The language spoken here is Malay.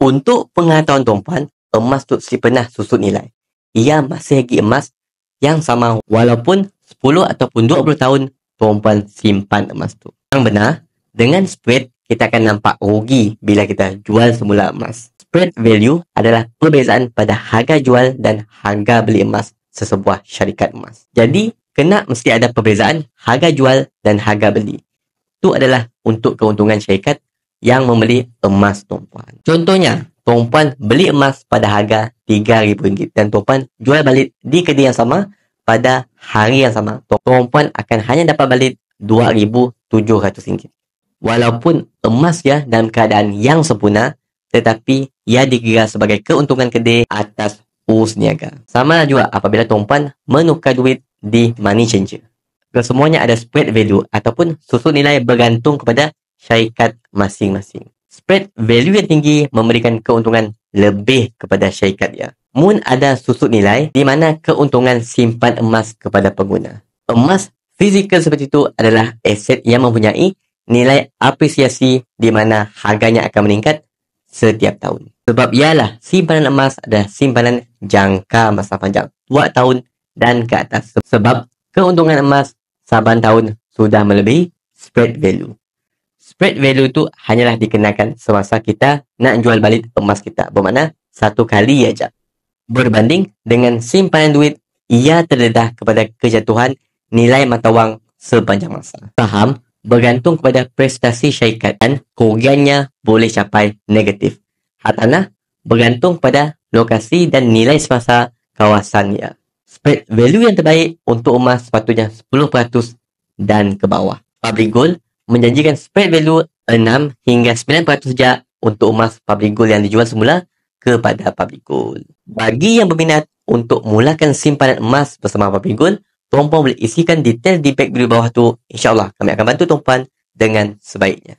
Untuk pengetahuan tuan-puan, emas tu pernah susut nilai. Ia masih lagi emas yang sama walaupun 10 ataupun 20 tahun tuan-puan simpan emas tu. Yang benar, dengan spread kita akan nampak rugi bila kita jual semula emas. Spread value adalah perbezaan pada harga jual dan harga beli emas sesebuah syarikat emas. Jadi, kena mesti ada perbezaan harga jual dan harga beli. Itu adalah untuk keuntungan syarikat yang membeli emas tuan-puan. Contohnya, tuan-puan beli emas pada harga RM3,000 dan tuan-puan jual balik di kedai yang sama pada hari yang sama. Tuan-puan akan hanya dapat balik RM2,700. Walaupun emas ya dalam keadaan yang sempurna, tetapi ia dikira sebagai keuntungan kedai atas urus niaga. Sama juga apabila tuan-puan menukar duit di money changer. Kesemuanya ada spread value ataupun susut nilai bergantung kepada syarikat masing-masing. Spread value yang tinggi memberikan keuntungan lebih kepada syarikat ya. Mun ada susut nilai di mana keuntungan simpan emas kepada pengguna. Emas fizikal seperti itu adalah aset yang mempunyai nilai apresiasi di mana harganya akan meningkat setiap tahun. Sebab ialah simpanan emas adalah simpanan jangka masa panjang, 2 tahun dan ke atas. Sebab keuntungan emas saban tahun sudah melebihi spread value. Spread value itu hanyalah dikenakan semasa kita nak jual balik emas kita. Bermakna satu kali aja. Berbanding dengan simpanan duit, ia terdedah kepada kejatuhan nilai mata wang sepanjang masa. Saham bergantung kepada prestasi syarikat dan kerugiannya boleh capai negatif. Hartanah bergantung pada lokasi dan nilai semasa kawasannya. Spread value yang terbaik untuk emas sepatutnya 10% dan ke bawah. Public gold menjanjikan spread value 6 hingga 9% saja untuk emas public gold yang dijual semula kepada public gold. Bagi yang berminat untuk mulakan simpanan emas bersama public gold, tuan-puan boleh isikan detail di back video bawah tu. InsyaAllah kami akan bantu tuan-puan dengan sebaiknya.